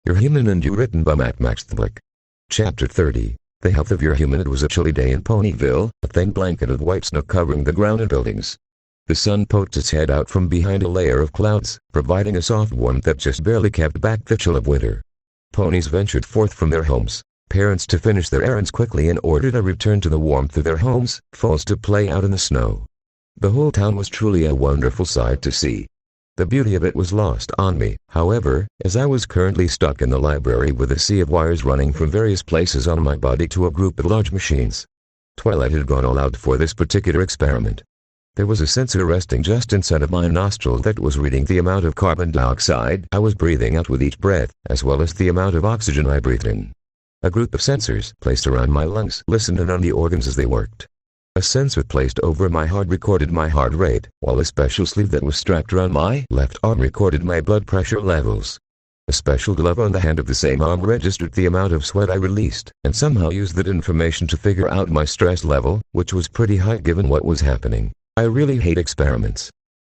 You're Human and You, written by Matt Maxtblick. Chapter 30. The health of your human. It was a chilly day in Ponyville, a thin blanket of white snow covering the ground and buildings. The sun poked its head out from behind a layer of clouds, providing a soft warmth that just barely kept back the chill of winter. Ponies ventured forth from their homes, parents to finish their errands quickly in order to return to the warmth of their homes, foals to play out in the snow. The whole town was truly a wonderful sight to see. The beauty of it was lost on me, however, as I was currently stuck in the library with a sea of wires running from various places on my body to a group of large machines. Twilight had gone all out for this particular experiment. There was a sensor resting just inside of my nostril that was reading the amount of carbon dioxide I was breathing out with each breath, as well as the amount of oxygen I breathed in. A group of sensors placed around my lungs listened in on the organs as they worked. A sensor placed over my heart recorded my heart rate, while a special sleeve that was strapped around my left arm recorded my blood pressure levels. A special glove on the hand of the same arm registered the amount of sweat I released, and somehow used that information to figure out my stress level, which was pretty high given what was happening. I really hate experiments.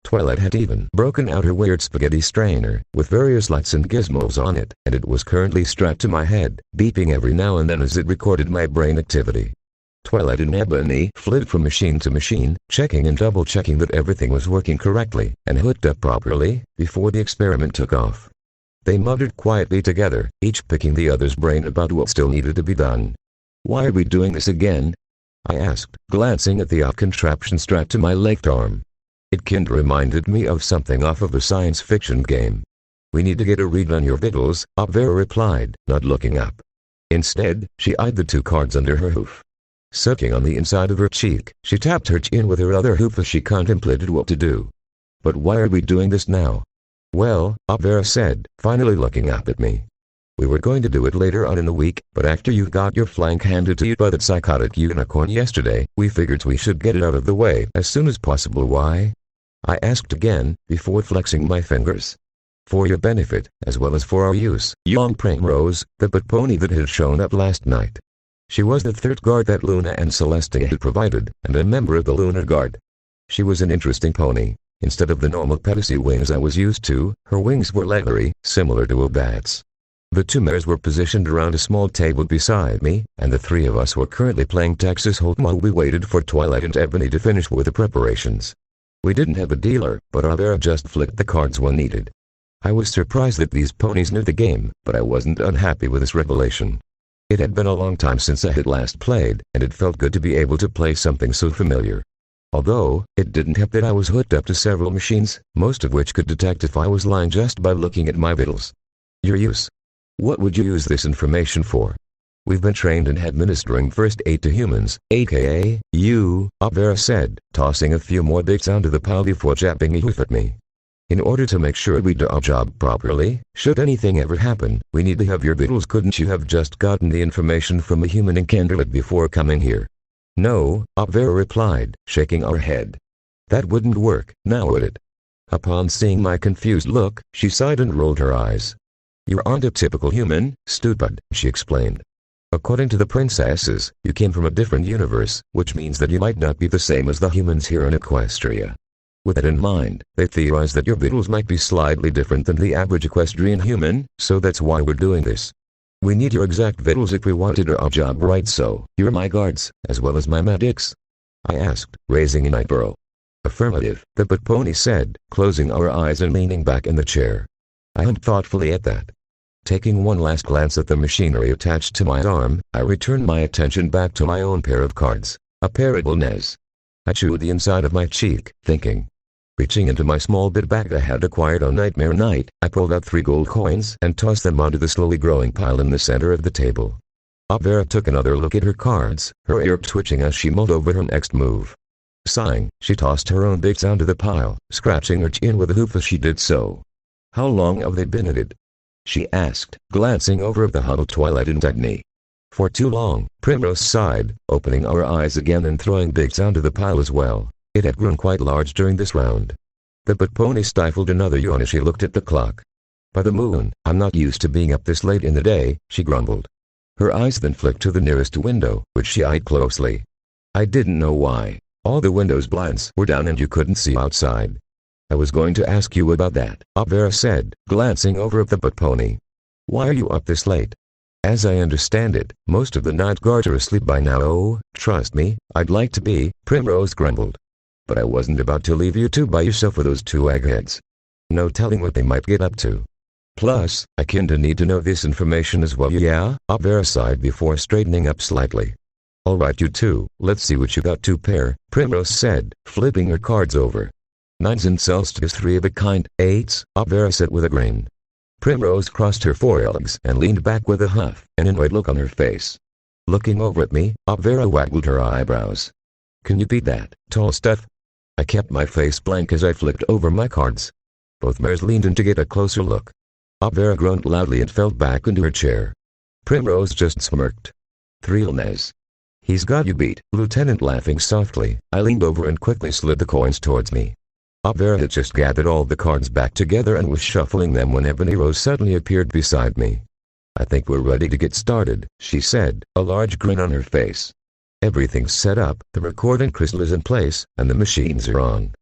Twilight had even broken out her weird spaghetti strainer, with various lights and gizmos on it, and it was currently strapped to my head, beeping every now and then as it recorded my brain activity. Twilight and Ebony flitted from machine to machine, checking and double-checking that everything was working correctly and hooked up properly, before the experiment took off. They muttered quietly together, each picking the other's brain about what still needed to be done. "Why are we doing this again?" I asked, glancing at the contraption strapped to my left arm. It kinda reminded me of something off of a science fiction game. "We need to get a read on your vitals," Vera replied, not looking up. Instead, she eyed the two cards under her hoof. Sucking on the inside of her cheek, she tapped her chin with her other hoof as she contemplated what to do. "But why are we doing this now?" "Well," Vera said, finally looking up at me. "We were going to do it later on in the week, but after you got your flank handed to you by that psychotic unicorn yesterday, we figured we should get it out of the way as soon as possible." "Why?" I asked again, before flexing my fingers. "For your benefit, as well as for our use," yawned Primrose, the pet pony that had shown up last night. She was the third guard that Luna and Celestia had provided, and a member of the Lunar Guard. She was an interesting pony. Instead of the normal pedicel wings I was used to, her wings were leathery, similar to a bat's. The two mares were positioned around a small table beside me, and the three of us were currently playing Texas Hold'em while we waited for Twilight and Ebony to finish with the preparations. We didn't have a dealer, but Vera just flicked the cards when needed. I was surprised that these ponies knew the game, but I wasn't unhappy with this revelation. It had been a long time since I had last played, and it felt good to be able to play something so familiar. Although, it didn't help that I was hooked up to several machines, most of which could detect if I was lying just by looking at my vitals. "Your use. What would you use this information for?" "We've been trained in administering first aid to humans, aka you," Vera said, tossing a few more bits onto the pile before jabbing a hoof at me. "In order to make sure we do our job properly, should anything ever happen, we need to have your vitals. Couldn't you have just gotten the information from a human in Candlewood before coming here?" "No," Vera replied, shaking her head. "That wouldn't work, now would it?" Upon seeing my confused look, she sighed and rolled her eyes. "You aren't a typical human, stupid," she explained. "According to the princesses, you came from a different universe, which means that you might not be the same as the humans here in Equestria. With that in mind, they theorize that your vitals might be slightly different than the average equestrian human, so that's why we're doing this. We need your exact vitals if we want to do our job right, so you're my guards, as well as my medics?" I asked, raising an eyebrow. "Affirmative," the pet pony said, closing our eyes and leaning back in the chair. I hummed thoughtfully at that. Taking one last glance at the machinery attached to my arm, I returned my attention back to my own pair of cards, a Parable Nez. I chewed the inside of my cheek, thinking. Reaching into my small bit bag I had acquired on Nightmare Night, I pulled out 3 gold coins and tossed them onto the slowly growing pile in the center of the table. Vera took another look at her cards, her ear twitching as she mulled over her next move. Sighing, she tossed her own bits onto the pile, scratching her chin with a hoof as she did so. "How long have they been at it?" she asked, glancing over at the huddled Twilight and Ebony. "For too long," Primrose sighed, opening our eyes again and throwing bits onto the pile as well. It had grown quite large during this round. The pet pony stifled another yawn as she looked at the clock. "By the moon, I'm not used to being up this late in the day," she grumbled. Her eyes then flicked to the nearest window, which she eyed closely. I didn't know why. All the windows' blinds were down and you couldn't see outside. "I was going to ask you about that," Vera said, glancing over at the pet pony. Why are you up this late? As I understand it, most of the night guards are asleep by now. Oh, trust me, I'd like to be, Primrose grumbled. But I wasn't about to leave you two by yourself with those two eggheads. No telling what they might get up to. Plus, I kinda need to know this information as well. Yeah, Vera sighed before straightening up slightly. Alright you two, let's see what you got to pair, Primrose said, flipping her cards over. 9s and solstice 3 of a kind, 8s, Vera said with a grin. Primrose crossed her forelegs and leaned back with a huff, an annoyed look on her face. Looking over at me, Vera waggled her eyebrows. Can you beat that, tall stuff? I kept my face blank as I flicked over my cards. Both mares leaned in to get a closer look. Vera groaned loudly and fell back into her chair. Primrose just smirked. 3 Ilnez. He's got you beat, Lieutenant laughing softly. I leaned over and quickly slid the coins towards me. Vera had just gathered all the cards back together and was shuffling them when Ebony Rose suddenly appeared beside me. I think we're ready to get started, she said, a large grin on her face. Everything's set up, the recording crystal is in place, and the machines are on.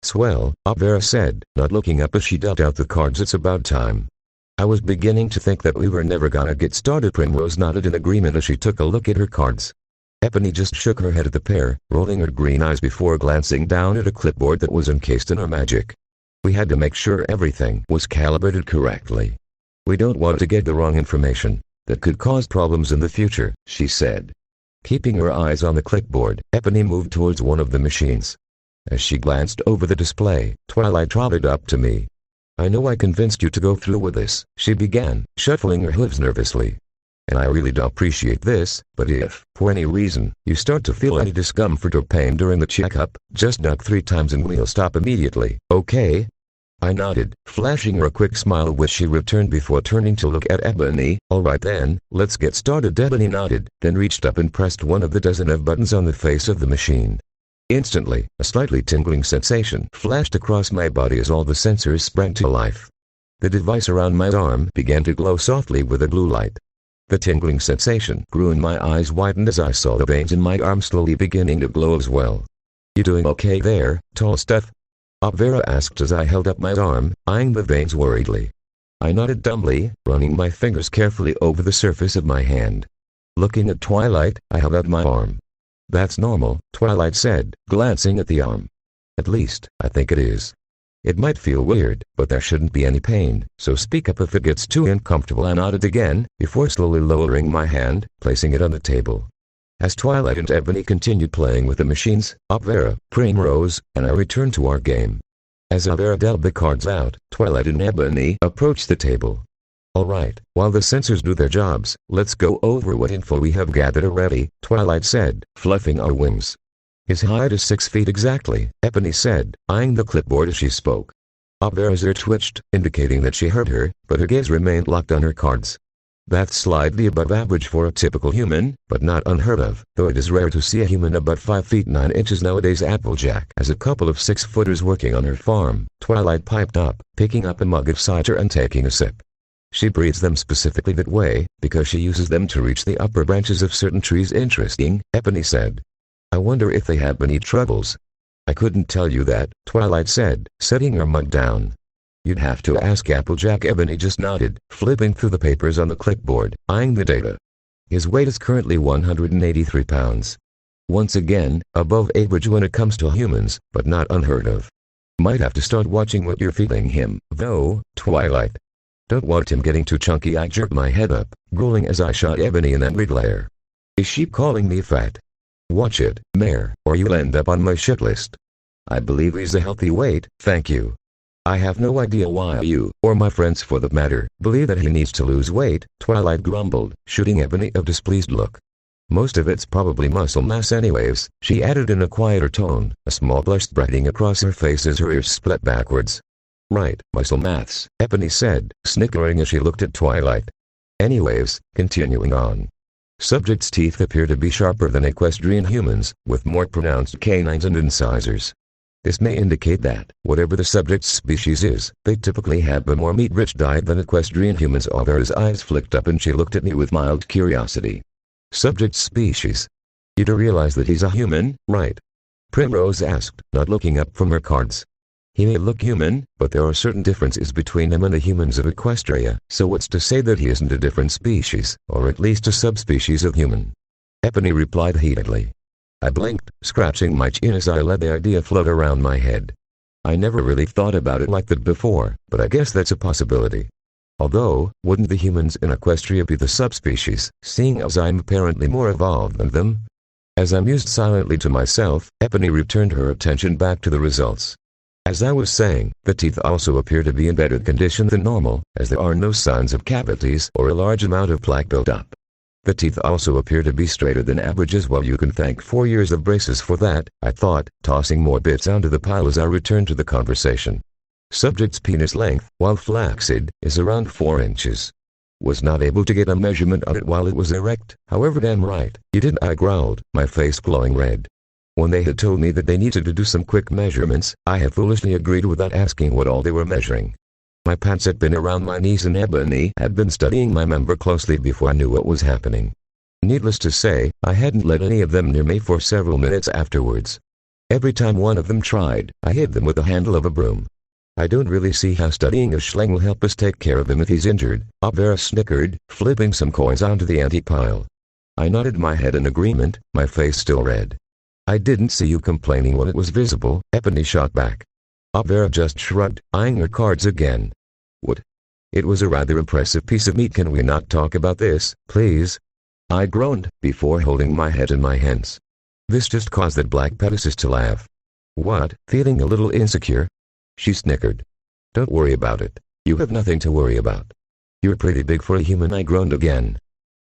Swell, Vera said, not looking up as she dealt out the cards. It's about time. I was beginning to think that we were never gonna get started. Primrose nodded in agreement as she took a look at her cards. Ebony just shook her head at the pair, rolling her green eyes before glancing down at a clipboard that was encased in her magic. We had to make sure everything was calibrated correctly. We don't want to get the wrong information that could cause problems in the future, she said. Keeping her eyes on the clipboard, Ebony moved towards one of the machines. As she glanced over the display, Twilight trotted up to me. I know I convinced you to go through with this, she began, shuffling her hooves nervously. And I really do appreciate this, but if, for any reason, you start to feel any discomfort or pain during the checkup, just knock 3 times and we'll stop immediately, okay? I nodded, flashing her a quick smile which she returned before turning to look at Ebony. Alright then, let's get started. Ebony nodded, then reached up and pressed one of the dozen of buttons on the face of the machine. Instantly, a slightly tingling sensation flashed across my body as all the sensors sprang to life. The device around my arm began to glow softly with a blue light. The tingling sensation grew and my eyes widened as I saw the veins in my arm slowly beginning to glow as well. You doing okay there, tall stuff? Vera asked as I held up my arm, eyeing the veins worriedly. I nodded dumbly, running my fingers carefully over the surface of my hand. Looking at Twilight, I held out my arm. That's normal, Twilight said, glancing at the arm. At least, I think it is. It might feel weird, but there shouldn't be any pain, so speak up if it gets too uncomfortable. I nodded again, before slowly lowering my hand, placing it on the table. As Twilight and Ebony continued playing with the machines, Vera, Primrose, and I returned to our game. As Vera dealt the cards out, Twilight and Ebony approached the table. Alright, while the sensors do their jobs, let's go over what info we have gathered already, Twilight said, fluffing our wings. His height is 6 feet exactly, Ebony said, eyeing the clipboard as she spoke. Vera's ear twitched, indicating that she heard her, but her gaze remained locked on her cards. That's slightly above average for a typical human, but not unheard of, though it is rare to see a human about 5 feet 9 inches nowadays. Applejack has a couple of 6-footers working on her farm, Twilight piped up, picking up a mug of cider and taking a sip. She breeds them specifically that way, because she uses them to reach the upper branches of certain trees. Interesting, Ebony said. I wonder if they have any troubles. I couldn't tell you that, Twilight said, setting her mug down. You'd have to ask Applejack. Ebony just nodded, flipping through the papers on the clipboard, eyeing the data. His weight is currently 183 pounds. Once again, above average when it comes to humans, but not unheard of. Might have to start watching what you're feeding him, though, Twilight. Don't want him getting too chunky. I jerked my head up, drooling as I shot Ebony an angry glare. Is she calling me fat? Watch it, Mare, or you'll end up on my shit list. I believe he's a healthy weight, thank you. I have no idea why you, or my friends for that matter, believe that he needs to lose weight, Twilight grumbled, shooting Ebony a displeased look. Most of it's probably muscle mass anyways, she added in a quieter tone, a small blush spreading across her face as her ears split backwards. Right, muscle mass, Ebony said, snickering as she looked at Twilight. Anyways, continuing on. Subject's teeth appear to be sharper than equestrian humans, with more pronounced canines and incisors. This may indicate that, whatever the subject's species is, they typically have a more meat-rich diet than equestrian humans. Vera's eyes flicked up and she looked at me with mild curiosity. Subject's species? You do realize that he's a human, right? Primrose asked, not looking up from her cards. He may look human, but there are certain differences between him and the humans of Equestria, so what's to say that he isn't a different species, or at least a subspecies of human? Epony replied heatedly. I blinked, scratching my chin as I let the idea float around my head. I never really thought about it like that before, but I guess that's a possibility. Although, wouldn't the humans in Equestria be the subspecies, seeing as I'm apparently more evolved than them? As I mused silently to myself, Epony returned her attention back to the results. As I was saying, the teeth also appear to be in better condition than normal, as there are no signs of cavities or a large amount of plaque built up. The teeth also appear to be straighter than average as well. You can thank 4 years of braces for that, I thought, tossing more bits onto the pile as I returned to the conversation. Subject's penis length, while flaccid, is around 4 inches. Was not able to get a measurement on it while it was erect, however damn right, you did, I growled, my face glowing red. When they had told me that they needed to do some quick measurements, I had foolishly agreed without asking what all they were measuring. My pants had been around my knees and Epony had been studying my member closely before I knew what was happening. Needless to say, I hadn't let any of them near me for several minutes afterwards. Every time one of them tried, I hit them with the handle of a broom. I don't really see how studying a Schleng will help us take care of him if he's injured, Opvera snickered, flipping some coins onto the ante-pile. I nodded my head in agreement, my face still red. I didn't see you complaining when it was visible, Epony shot back. Opvera just shrugged, eyeing her cards again. What? It was a rather impressive piece of meat. Can we not talk about this, please? I groaned, before holding my head in my hands. This just caused that black pedicist to laugh. What, feeling a little insecure? She snickered. Don't worry about it. You have nothing to worry about. You're pretty big for a human, I groaned again.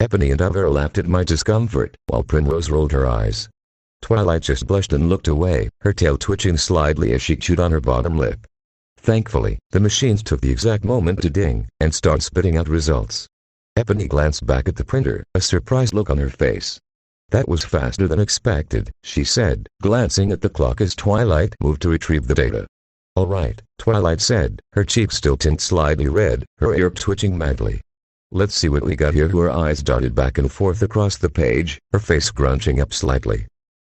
Epony and Opvera laughed at my discomfort, while Primrose rolled her eyes. Twilight just blushed and looked away, her tail twitching slightly as she chewed on her bottom lip. Thankfully, the machines took the exact moment to ding, and start spitting out results. Epony glanced back at the printer, a surprised look on her face. That was faster than expected, she said, glancing at the clock as Twilight moved to retrieve the data. All right, Twilight said, her cheeks still tint slightly red, her ear twitching madly. Let's see what we got here. Her eyes darted back and forth across the page, her face scrunching up slightly.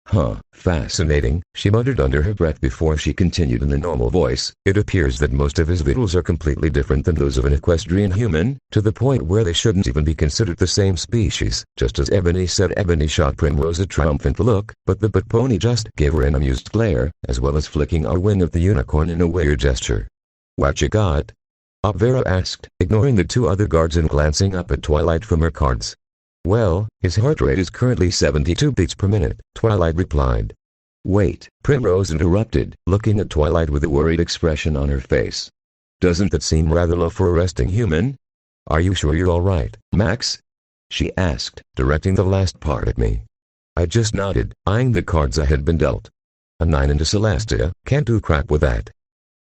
Huh, fascinating, she muttered under her breath before she continued in a normal voice. It appears that most of his vitals are completely different than those of an equestrian human, to the point where they shouldn't even be considered the same species. Just as Epony said, Epony shot Primrose a triumphant look, but the pony just gave her an amused glare, as well as flicking a wing of the unicorn in a weird gesture. What you got? Opvera asked, ignoring the 2 other guards and glancing up at Twilight from her cards. Well, his heart rate is currently 72 beats per minute, Twilight replied. Wait, Primrose interrupted, looking at Twilight with a worried expression on her face. Doesn't that seem rather low for a resting human? Are you sure you're alright, Max? She asked, directing the last part at me. I just nodded, eyeing the cards I had been dealt. A 9 into Celestia, can't do crap with that.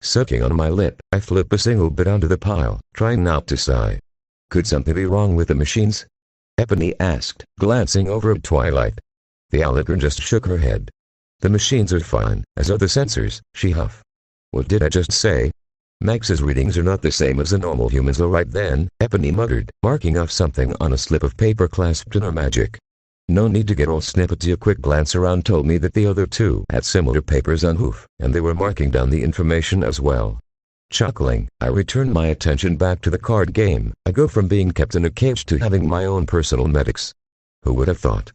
Sucking on my lip, I flip a single bit onto the pile, trying not to sigh. Could something be wrong with the machines? Epony asked, glancing over at Twilight. The Alicorn just shook her head. The machines are fine, as are the sensors, she huffed. What did I just say? Max's readings are not the same as the normal humans. Alright then, Epony muttered, marking off something on a slip of paper clasped in her magic. No need to get all snippety. A quick glance around told me that the other 2 had similar papers on hoof, and they were marking down the information as well. Chuckling, I returned my attention back to the card game. I go from being kept in a cage to having my own personal medics. Who would have thought?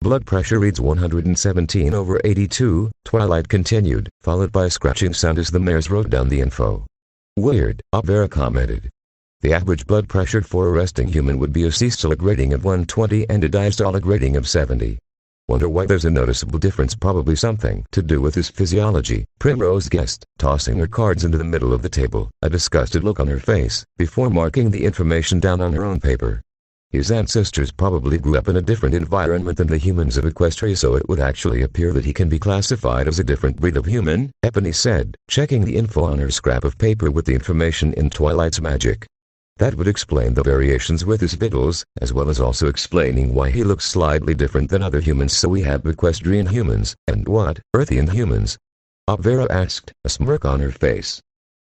Blood pressure reads 117/82, Twilight continued, followed by a scratching sound as the mares wrote down the info. Weird, Opvera commented. The average blood pressure for a resting human would be a systolic rating of 120 and a diastolic rating of 70. Wonder why there's a noticeable difference. Probably something to do with his physiology, Primrose guessed, tossing her cards into the middle of the table, a disgusted look on her face, before marking the information down on her own paper. His ancestors probably grew up in a different environment than the humans of Equestria, so it would actually appear that he can be classified as a different breed of human, Epony said, checking the info on her scrap of paper with the information in Twilight's magic. That would explain the variations with his vitals, as well as also explaining why he looks slightly different than other humans. So we have equestrian humans, and what, Earthian humans? Opvera asked, a smirk on her face.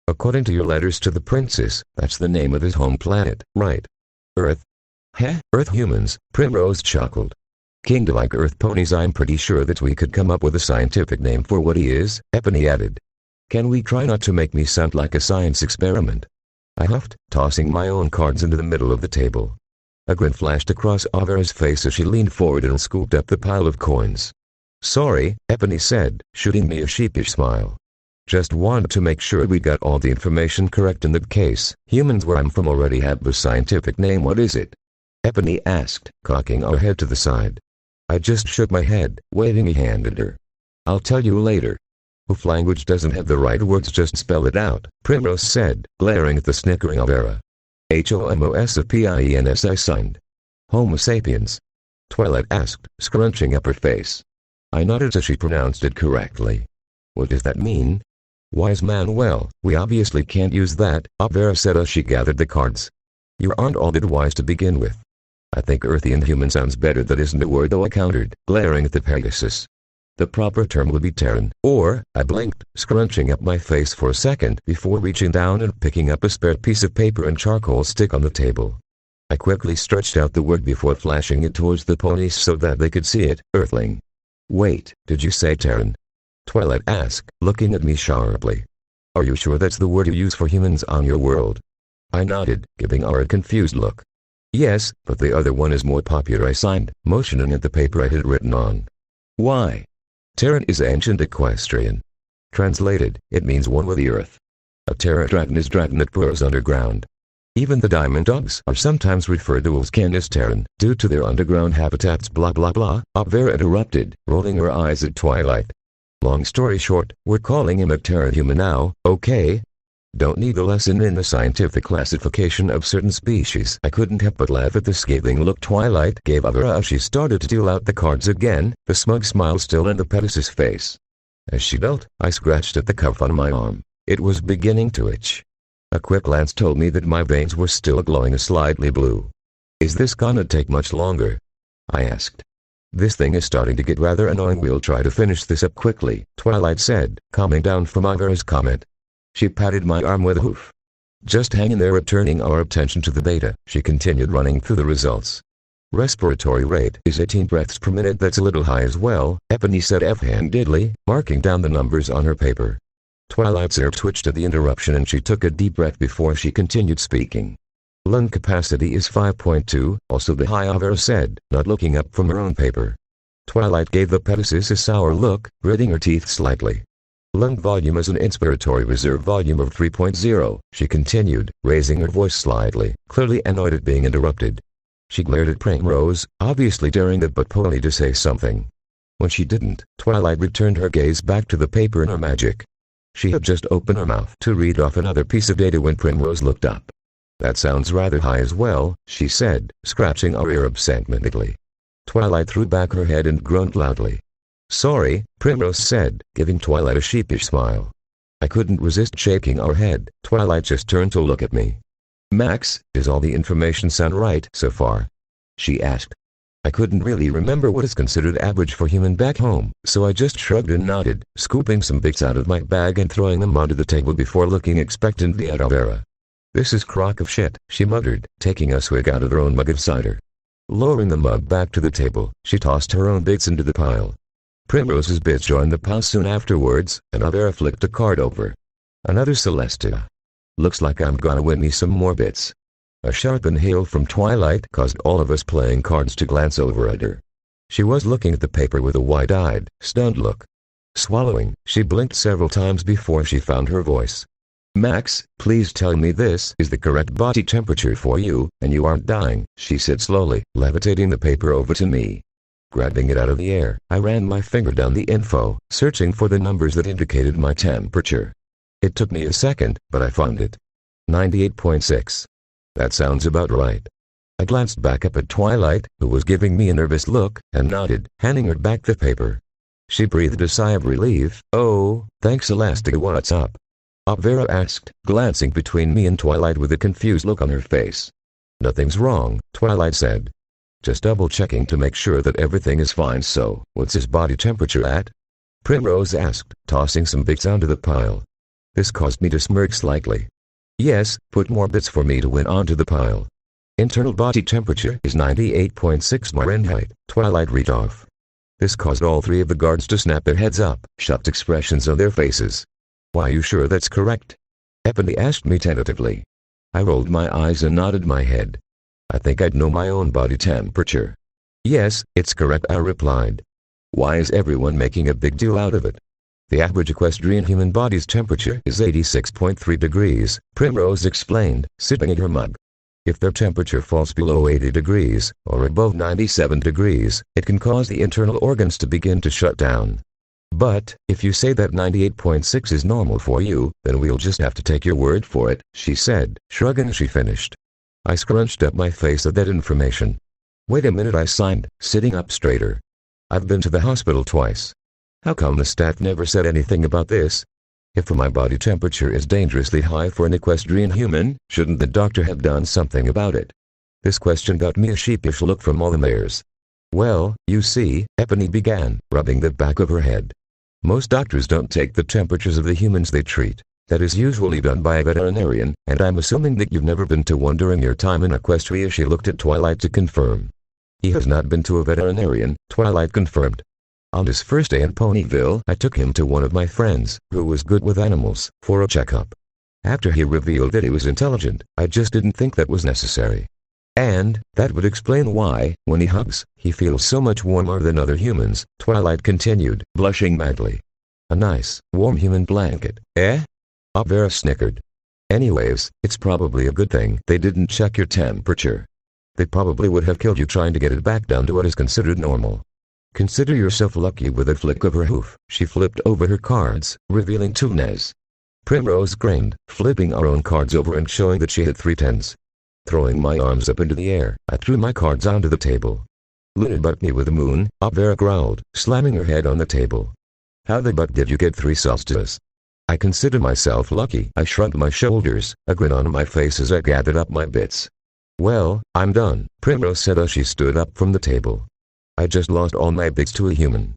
According to your letters to the princess, that's the name of his home planet, right? Earth? Heh, Earth humans, Primrose chuckled. Kinda like Earth ponies. I'm pretty sure that we could come up with a scientific name for what he is, Epony added. Can we try not to make me sound like a science experiment? I huffed, tossing my own cards into the middle of the table. A grin flashed across Avera's face as she leaned forward and scooped up the pile of coins. Sorry, Epony said, shooting me a sheepish smile. Just wanted to make sure we got all the information correct in the case. Humans where I'm from already have the scientific name. What is it? Epony asked, cocking her head to the side. I just shook my head, waving a hand at her. I'll tell you later. If language doesn't have the right words, just spell it out, Primrose said, glaring at the snickering Avera. HOMOSAPIENS, I signed. Homo sapiens? Twilight asked, scrunching up her face. I nodded as she pronounced it correctly. What does that mean? Wise man, well, we obviously can't use that, Avera said as she gathered the cards. You aren't all that wise to begin with. I think earthy and human sounds better. That isn't a word, though, I countered, glaring at the Pegasus. The proper term would be Terran, or, I blinked, scrunching up my face for a second before reaching down and picking up a spare piece of paper and charcoal stick on the table. I quickly stretched out the word before flashing it towards the ponies so that they could see it. Earthling. Wait, did you say Terran? Twilight asked, looking at me sharply. Are you sure that's the word you use for humans on your world? I nodded, giving her a confused look. Yes, but the other one is more popular, I signed, motioning at the paper I had written on. Why? Terran is ancient equestrian. Translated, it means one with the earth. A Terra dragon is dragon that burrows underground. Even the diamond dogs are sometimes referred to as Canis Terran, due to their underground habitats. Blah blah blah, Avera interrupted, rolling her eyes at Twilight. Long story short, we're calling him a Terran human now, okay? Don't need a lesson in the scientific classification of certain species. I couldn't help but laugh at the scathing look Twilight gave Avera as she started to deal out the cards again, the smug smile still in the Pegasus face. As she dealt, I scratched at the cuff on my arm. It was beginning to itch. A quick glance told me that my veins were still glowing a slightly blue. Is this gonna take much longer? I asked. This thing is starting to get rather annoying. We'll try to finish this up quickly, Twilight said, calming down from Avera's comment. She patted my arm with a hoof. Just hang in there. Returning our attention to the data, she continued running through the results. Respiratory rate is 18 breaths per minute. That's a little high as well, Epony said offhandedly, marking down the numbers on her paper. Twilight's ear twitched at the interruption and she took a deep breath before she continued speaking. Lung capacity is 5.2, also the high, Avera said, not looking up from her own paper. Twilight gave the Pegasus a sour look, gritting her teeth slightly. Lung volume is an inspiratory reserve volume of 3.0, she continued, raising her voice slightly, clearly annoyed at being interrupted. She glared at Primrose, obviously daring the butt pony to say something. When she didn't, Twilight returned her gaze back to the paper in her magic. She had just opened her mouth to read off another piece of data when Primrose looked up. That sounds rather high as well, she said, scratching her ear absentmindedly. Twilight threw back her head and groaned loudly. Sorry, Primrose said, giving Twilight a sheepish smile. I couldn't resist shaking our head. Twilight just turned to look at me. Max, does all the information sound right so far? She asked. I couldn't really remember what is considered average for human back home, so I just shrugged and nodded, scooping some bits out of my bag and throwing them onto the table before looking expectantly at Avera. This is crock of shit, she muttered, taking a swig out of her own mug of cider. Lowering the mug back to the table, she tossed her own bits into the pile. Primrose's bits joined the pile soon afterwards, and Avera flicked a card over. Another Celestia. Looks like I'm gonna win me some more bits. A sharp inhale from Twilight caused all of us playing cards to glance over at her. She was looking at the paper with a wide-eyed, stunned look. Swallowing, she blinked several times before she found her voice. Max, please tell me this is the correct body temperature for you, and you aren't dying, she said slowly, levitating the paper over to me. Grabbing it out of the air, I ran my finger down the info, searching for the numbers that indicated my temperature. It took me a second, but I found it. 98.6. That sounds about right. I glanced back up at Twilight, who was giving me a nervous look, and nodded, handing her back the paper. She breathed a sigh of relief. Oh, thanks Elastica, what's up? Avera asked, glancing between me and Twilight with a confused look on her face. Nothing's wrong, Twilight said. Just double-checking to make sure that everything is fine. So, what's his body temperature at? Primrose asked, tossing some bits onto the pile. This caused me to smirk slightly. Yes, put more bits for me to win onto the pile. Internal body temperature is 98.6 Fahrenheit, Twilight read off. This caused all three of the guards to snap their heads up, shocked expressions on their faces. Why, are you sure that's correct? Ebony asked me tentatively. I rolled my eyes and nodded my head. I think I'd know my own body temperature. Yes, it's correct, I replied. Why is everyone making a big deal out of it? The average equestrian human body's temperature is 86.3 degrees, Primrose explained, sipping at her mug. If their temperature falls below 80 degrees, or above 97 degrees, it can cause the internal organs to begin to shut down. But, if you say that 98.6 is normal for you, then we'll just have to take your word for it, she said, shrugging as she finished. I scrunched up my face at that information. Wait a minute, I signed, sitting up straighter. I've been to the hospital twice. How come the staff never said anything about this? If my body temperature is dangerously high for an equestrian human, shouldn't the doctor have done something about it? This question got me a sheepish look from all the mares. Well, you see, Ebony began, rubbing the back of her head. Most doctors don't take the temperatures of the humans they treat. That is usually done by a veterinarian, and I'm assuming that you've never been to one during your time in Equestria. She looked at Twilight to confirm. He has not been to a veterinarian, Twilight confirmed. On his first day in Ponyville, I took him to one of my friends, who was good with animals, for a checkup. After he revealed that he was intelligent, I just didn't think that was necessary. And, that would explain why, when he hugs, he feels so much warmer than other humans, Twilight continued, blushing madly. A nice, warm human blanket, eh? Vera snickered. Anyways, it's probably a good thing they didn't check your temperature. They probably would have killed you trying to get it back down to what is considered normal. Consider yourself lucky. With a flick of her hoof, she flipped over her cards, revealing 2 10s. Primrose grinned, flipping our own cards over and showing that she had 3 10s. Throwing my arms up into the air, I threw my cards onto the table. Luna butt me with the moon, Vera growled, slamming her head on the table. How the butt did you get 3 solstices? I consider myself lucky. I shrugged my shoulders, a grin on my face as I gathered up my bits. Well, I'm done, Primrose said as she stood up from the table. I just lost all my bits to a human.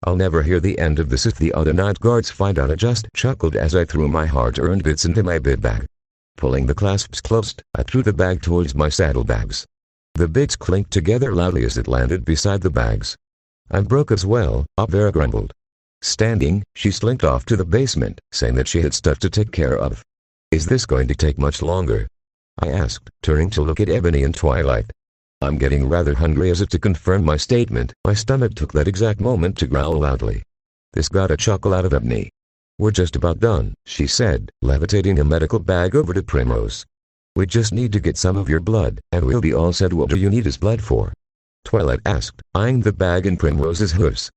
I'll never hear the end of this if the other night guards find out. I just chuckled as I threw my hard-earned bits into my bit bag. Pulling the clasps closed, I threw the bag towards my saddlebags. The bits clinked together loudly as it landed beside the bags. I'm broke as well, Vera grumbled. Standing, she slinked off to the basement, saying that she had stuff to take care of. Is this going to take much longer? I asked, turning to look at Ebony and Twilight. I'm getting rather hungry. As if to confirm my statement, my stomach took that exact moment to growl loudly. This got a chuckle out of Ebony. We're just about done, she said, levitating a medical bag over to Primrose. We just need to get some of your blood, and we'll be all set. What do you need his blood for? Twilight asked, eyeing the bag in Primrose's hoofs.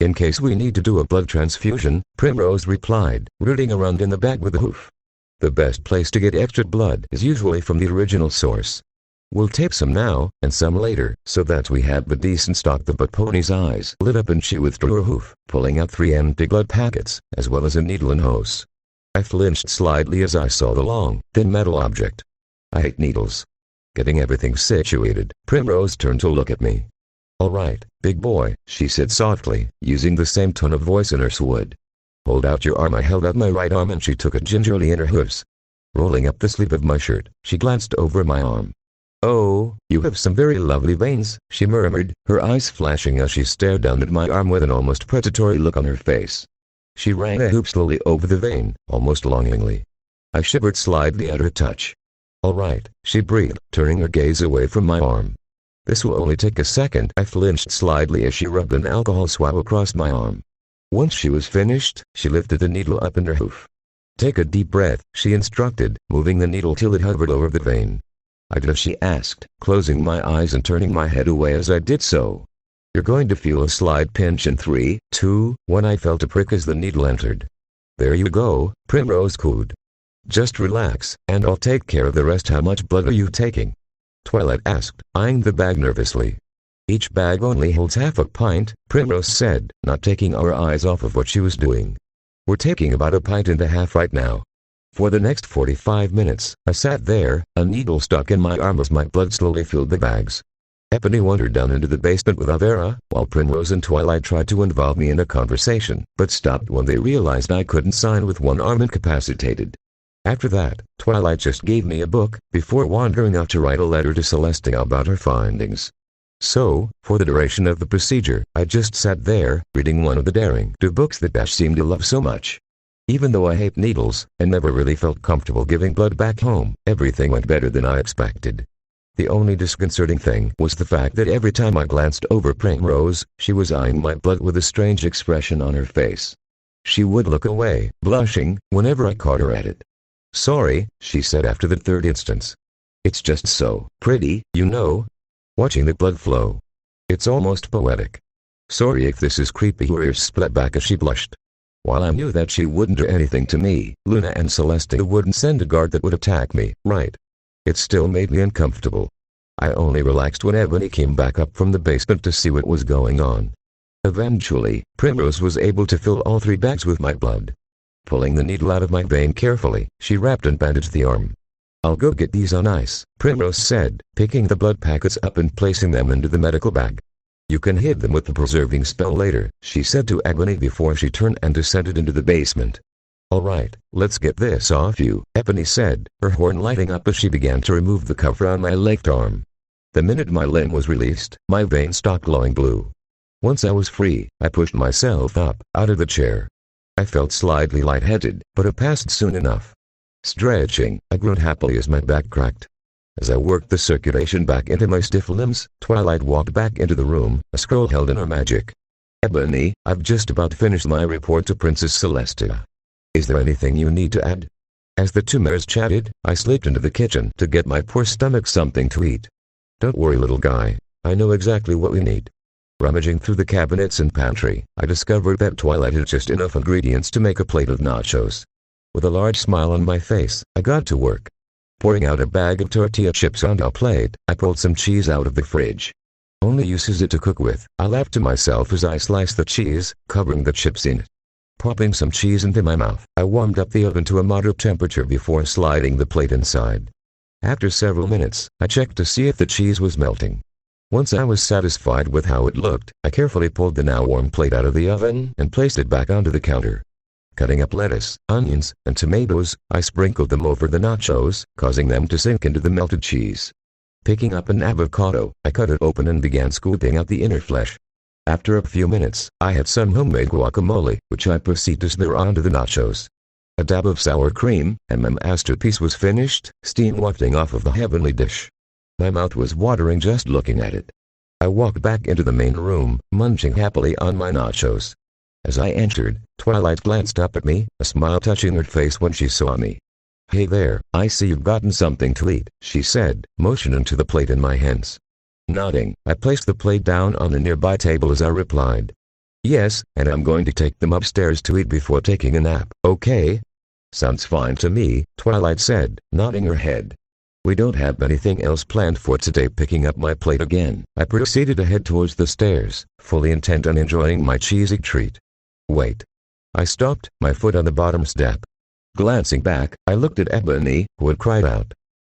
In case we need to do a blood transfusion, Primrose replied, rooting around in the bag with a hoof. The best place to get extra blood is usually from the original source. We'll take some now, and some later, so that we have a decent stock. The butt pony's eyes lit up and she withdrew her hoof, pulling out 3 empty blood packets, as well as a needle and hose. I flinched slightly as I saw the long, thin metal object. I hate needles. Getting everything situated, Primrose turned to look at me. All right, big boy, she said softly, using the same tone of voice nurse would. Hold out your arm. I held out my right arm and she took it gingerly in her hoofs. Rolling up the sleeve of my shirt, she glanced over my arm. Oh, you have some very lovely veins, she murmured, her eyes flashing as she stared down at my arm with an almost predatory look on her face. She ran a hoop slowly over the vein, almost longingly. I shivered slightly at her touch. All right, she breathed, turning her gaze away from my arm. This will only take a second. I flinched slightly as she rubbed an alcohol swab across my arm. Once she was finished, she lifted the needle up in her hoof. Take a deep breath, she instructed, moving the needle till it hovered over the vein. I did as she asked, closing my eyes and turning my head away as I did so. You're going to feel a slight pinch in 3, 2, 1. I felt a prick as the needle entered. There you go, Primrose cooed. Just relax, and I'll take care of the rest. How much blood are you taking? Twilight asked, eyeing the bag nervously. Each bag only holds half a pint, Primrose said, not taking our eyes off of what she was doing. We're taking about 1.5 pints right now. For the next 45 minutes, I sat there, a needle stuck in my arm as my blood slowly filled the bags. Ebony wandered down into the basement with Vera, while Primrose and Twilight tried to involve me in a conversation, but stopped when they realized I couldn't sign with one arm incapacitated. After that, Twilight just gave me a book, before wandering out to write a letter to Celestia about her findings. So, for the duration of the procedure, I just sat there, reading one of the Daring Do books that Dash seemed to love so much. Even though I hate needles, and never really felt comfortable giving blood back home, everything went better than I expected. The only disconcerting thing was the fact that every time I glanced over Primrose, she was eyeing my blood with a strange expression on her face. She would look away, blushing, whenever I caught her at it. "Sorry," she said after the third instance. "It's just so pretty, you know. Watching the blood flow. It's almost poetic. Sorry if this is creepy." Her ears split back as she blushed. While I knew that she wouldn't do anything to me, Luna and Celestia wouldn't send a guard that would attack me, right? It still made me uncomfortable. I only relaxed when Ebony came back up from the basement to see what was going on. Eventually, Primrose was able to fill all 3 bags with my blood. Pulling the needle out of my vein carefully, she wrapped and bandaged the arm. "I'll go get these on ice," Primrose said, picking the blood packets up and placing them into the medical bag. "You can hit them with the preserving spell later," she said to Ebony before she turned and descended into the basement. "Alright, let's get this off you," Ebony said, her horn lighting up as she began to remove the cover on my left arm. The minute my limb was released, my veins stopped glowing blue. Once I was free, I pushed myself up, out of the chair. I felt slightly lightheaded, but it passed soon enough. Stretching, I groaned happily as my back cracked. As I worked the circulation back into my stiff limbs, Twilight walked back into the room, a scroll held in her magic. "Ebony, I've just about finished my report to Princess Celestia. Is there anything you need to add?" As the 2 mares chatted, I slipped into the kitchen to get my poor stomach something to eat. "Don't worry, little guy. I know exactly what we need." Rummaging through the cabinets and pantry, I discovered that Twilight had just enough ingredients to make a plate of nachos. With a large smile on my face, I got to work. Pouring out a bag of tortilla chips onto a plate, I pulled some cheese out of the fridge. "Only uses it to cook with," I laughed to myself as I sliced the cheese, covering the chips in it. Popping some cheese into my mouth, I warmed up the oven to a moderate temperature before sliding the plate inside. After several minutes, I checked to see if the cheese was melting. Once I was satisfied with how it looked, I carefully pulled the now warm plate out of the oven and placed it back onto the counter. Cutting up lettuce, onions, and tomatoes, I sprinkled them over the nachos, causing them to sink into the melted cheese. Picking up an avocado, I cut it open and began scooping out the inner flesh. After a few minutes, I had some homemade guacamole, which I proceeded to smear onto the nachos. A dab of sour cream, and my masterpiece was finished, steam wafting off of the heavenly dish. My mouth was watering just looking at it. I walked back into the main room, munching happily on my nachos. As I entered, Twilight glanced up at me, a smile touching her face when she saw me. "Hey there, I see you've gotten something to eat," she said, motioning to the plate in my hands. Nodding, I placed the plate down on a nearby table as I replied. "Yes, and I'm going to take them upstairs to eat before taking a nap, okay?" "Sounds fine to me," Twilight said, nodding her head. "We don't have anything else planned for today." Picking up my plate again, I proceeded to head towards the stairs, fully intent on enjoying my cheesy treat. Wait. I stopped, my foot on the bottom step. Glancing back, I looked at Ebony, who had cried out.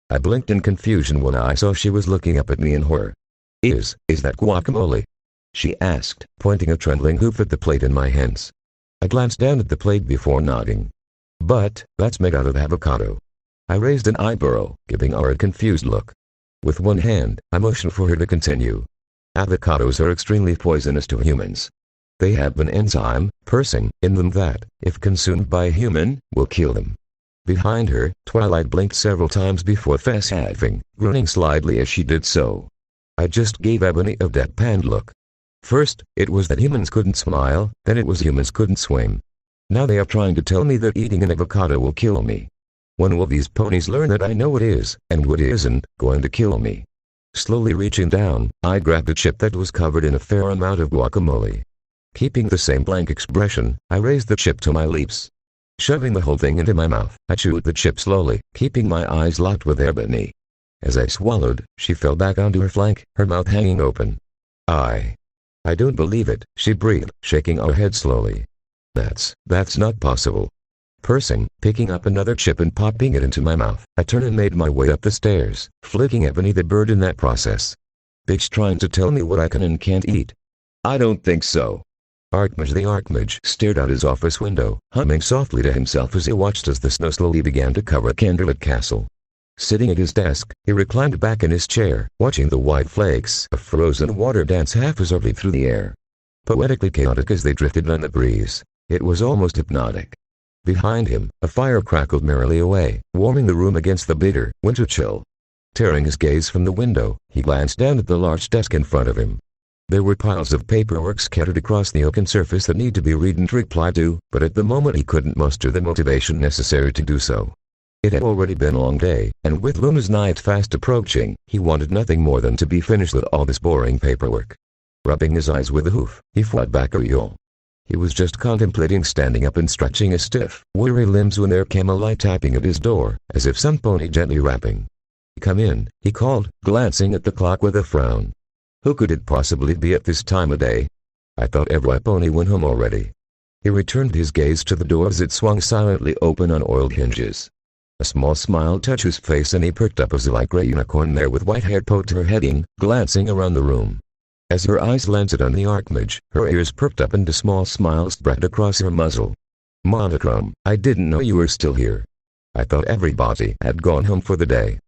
I blinked in confusion when I saw she was looking up at me in horror. Is that guacamole?" she asked, pointing a trembling hoof at the plate in my hands. I glanced down at the plate before nodding. "But, that's made out of avocado." I raised an eyebrow, giving her a confused look. With one hand, I motioned for her to continue. "Avocados are extremely poisonous to humans. They have an enzyme, persin, in them that, if consumed by a human, will kill them." Behind her, Twilight blinked several times before fess-having, grinning slightly as she did so. I just gave Ebony a deadpan look. First, it was that humans couldn't smile, then it was humans couldn't swim. Now they are trying to tell me that eating an avocado will kill me. When will these ponies learn that I know what is, and what isn't, going to kill me? Slowly reaching down, I grabbed a chip that was covered in a fair amount of guacamole. Keeping the same blank expression, I raised the chip to my lips. Shoving the whole thing into my mouth, I chewed the chip slowly, keeping my eyes locked with Ebony. As I swallowed, she fell back onto her flank, her mouth hanging open. I don't believe it," she breathed, shaking her head slowly. That's not possible." Pursing, picking up another chip and popping it into my mouth, I turned and made my way up the stairs, flicking Ebony the bird in that process. "Bitch trying to tell me what I can and can't eat." "I don't think so." Archmage the Archmage stared out his office window, humming softly to himself as he watched as the snow slowly began to cover Candlelit Castle. Sitting at his desk, he reclined back in his chair, watching the white flakes of frozen water dance haphazardly through the air. Poetically chaotic as they drifted on the breeze, it was almost hypnotic. Behind him, a fire crackled merrily away, warming the room against the bitter winter chill. Tearing his gaze from the window, he glanced down at the large desk in front of him. There were piles of paperwork scattered across the oaken surface that need to be read and replied to, but at the moment he couldn't muster the motivation necessary to do so. It had already been a long day, and with Luna's night fast approaching, he wanted nothing more than to be finished with all this boring paperwork. Rubbing his eyes with a hoof, he fought back a yawn. He was just contemplating standing up and stretching his stiff, weary limbs when there came a light tapping at his door, as if some pony gently rapping. "Come in," he called, glancing at the clock with a frown. Who could it possibly be at this time of day? "I thought every pony went home already." He returned his gaze to the door as it swung silently open on oiled hinges. A small smile touched his face and he perked up as a light gray unicorn mare with white hair poked her head in, glancing around the room. As her eyes landed on the Archmage, her ears perked up and a small smile spread across her muzzle. "Monochrome, I didn't know you were still here. I thought everybody had gone home for the day."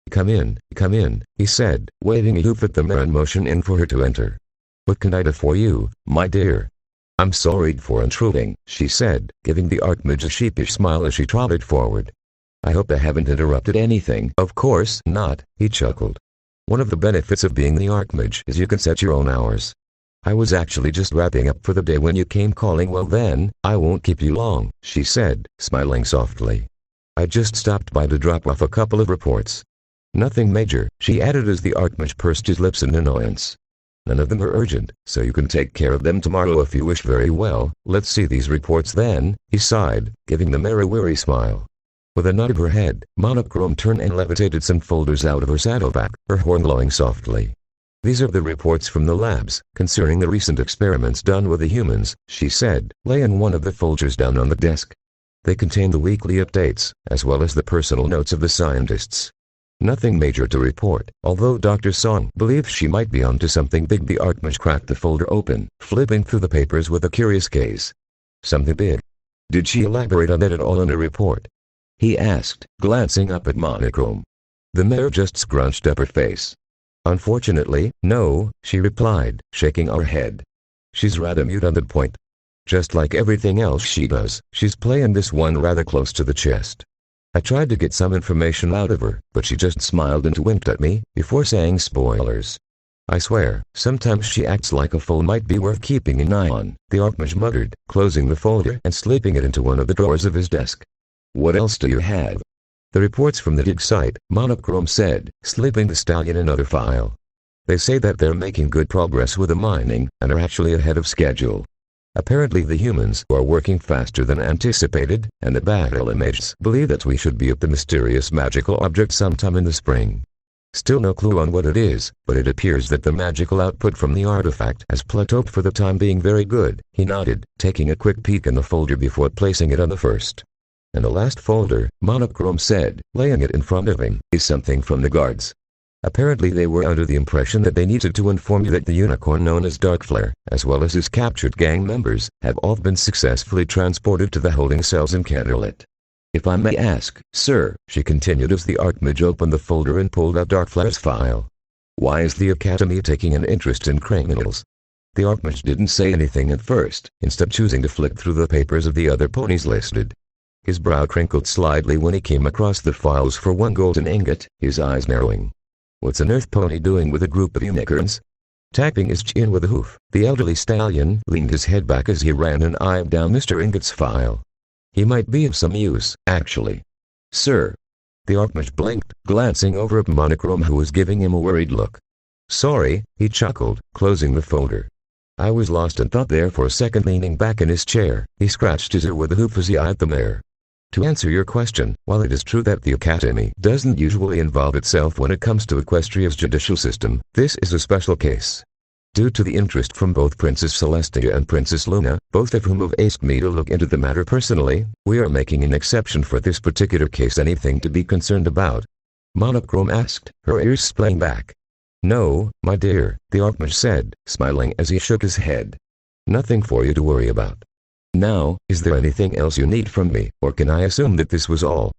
Come in," he said, waving a hoof at the mare and motioning for her to enter. "What can I do for you, my dear?" "I'm sorry for intruding," she said, giving the Archmage a sheepish smile as she trotted forward. "I hope I haven't interrupted anything." "Of course not," he chuckled. "One of the benefits of being the Archmage is you can set your own hours. I was actually just wrapping up for the day when you came calling." "Well then, I won't keep you long," she said, smiling softly. "I just stopped by to drop off a couple of reports." "Nothing major," she added as the Archmage pursed his lips in annoyance. "None of them are urgent, so you can take care of them tomorrow if you wish." "Very well, let's see these reports then," he sighed, giving the mare a weary smile. With a nod of her head, Monochrome turned and levitated some folders out of her saddleback, her horn glowing softly. "These are the reports from the labs, concerning the recent experiments done with the humans," she said, laying one of the folders down on the desk. "They contain the weekly updates, as well as the personal notes of the scientists. Nothing major to report, although Dr. Song believes she might be onto something big." The Archmage cracked the folder open, flipping through the papers with a curious gaze. "Something big? Did she elaborate on that at all in her report?" he asked, glancing up at Monochrome. The mare just scrunched up her face. "Unfortunately, no," she replied, shaking her head. "She's rather mute on that point. Just like everything else she does, she's playing this one rather close to the chest. I tried to get some information out of her, but she just smiled and winked at me, before saying spoilers. I swear, sometimes she acts like a fool might be worth keeping an eye on," the Archmage muttered, closing the folder and slipping it into one of the drawers of his desk. "What else do you have?" "The reports from the dig site," Monochrome said, slipping the stallion another file. "They say that they're making good progress with the mining, and are actually ahead of schedule. Apparently the humans are working faster than anticipated, and the battle images believe that we should be at the mysterious magical object sometime in the spring. Still no clue on what it is, but it appears that the magical output from the artifact has plateaued for the time being." "Very good," he nodded, taking a quick peek in the folder before placing it on the first. "And the last folder," Monochrome said, laying it in front of him, "is something from the guards. Apparently they were under the impression that they needed to inform you that the unicorn known as Darkflare, as well as his captured gang members, have all been successfully transported to the holding cells in Canterlet. If I may ask, sir," she continued as the Archmage opened the folder and pulled out Darkflare's file, "why is the Academy taking an interest in criminals?" The Archmage didn't say anything at first, instead choosing to flick through the papers of the other ponies listed. His brow crinkled slightly when he came across the files for one golden ingot, his eyes narrowing. "What's an earth pony doing with a group of unicorns?" Tapping his chin with a hoof, the elderly stallion leaned his head back as he ran an eye down Mr. Ingot's file. "He might be of some use, actually." "Sir." The Archmage blinked, glancing over at Monochrome who was giving him a worried look. "Sorry," he chuckled, closing the folder. "I was lost in thought there for a second." Leaning back in his chair, he scratched his ear with a hoof as he eyed the mare. "To answer your question, while it is true that the Academy doesn't usually involve itself when it comes to Equestria's judicial system, this is a special case. Due to the interest from both Princess Celestia and Princess Luna, both of whom have asked me to look into the matter personally, we are making an exception for this particular case." "Anything to be concerned about?" Monochrome asked, her ears splaying back. "No, my dear," the Archmage said, smiling as he shook his head. "Nothing for you to worry about. Now, is there anything else you need from me, or can I assume that this was all?"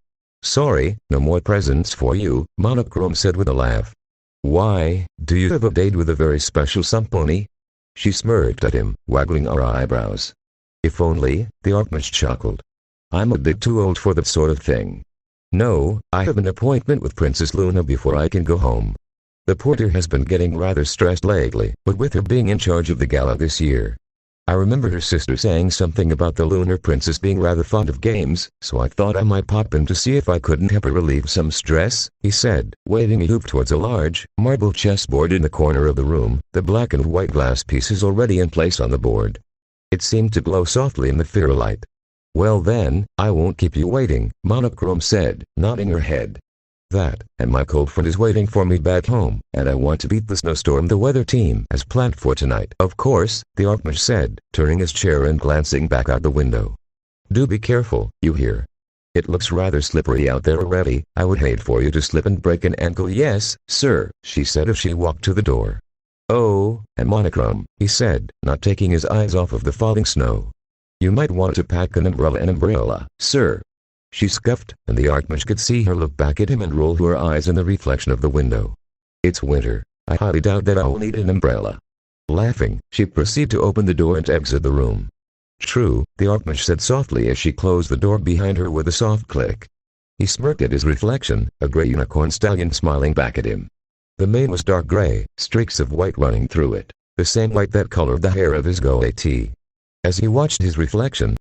"Sorry, no more presents for you," Monochrome said with a laugh. "Why, do you have a date with a very special pony?" She smirked at him, waggling her eyebrows. "If only," the Archmage chuckled. I'm a bit too old for that sort of thing. No, I have an appointment with Princess Luna before I can go home. The porter has been getting rather stressed lately, but with her being in charge of the gala this year. I remember her sister saying something about the lunar princess being rather fond of games, so I thought I might pop in to see if I couldn't help her relieve some stress, he said, waving a hoop towards a large, marble chessboard in the corner of the room, the black and white glass pieces already in place on the board. It seemed to glow softly in the firelight. Well then, I won't keep you waiting, Monochrome said, nodding her head. That, and my cold friend is waiting for me back home, and I want to beat the snowstorm the weather team has planned for tonight. Of course, the Archmage said, turning his chair and glancing back out the window. Do be careful, you hear? It looks rather slippery out there already. I would hate for you to slip and break an ankle. Yes, sir, she said as she walked to the door. Oh, and Monochrome, he said, not taking his eyes off of the falling snow. You might want to pack an umbrella, sir. She scuffed, and the Archmage could see her look back at him and roll her eyes in the reflection of the window. It's winter. I highly doubt that I'll need an umbrella. Laughing, she proceeded to open the door and exit the room. True, the Archmage said softly as she closed the door behind her with a soft click. He smirked at his reflection, a gray unicorn stallion smiling back at him. The mane was dark gray, streaks of white running through it, the same white that colored the hair of his goatee. As he watched his reflection,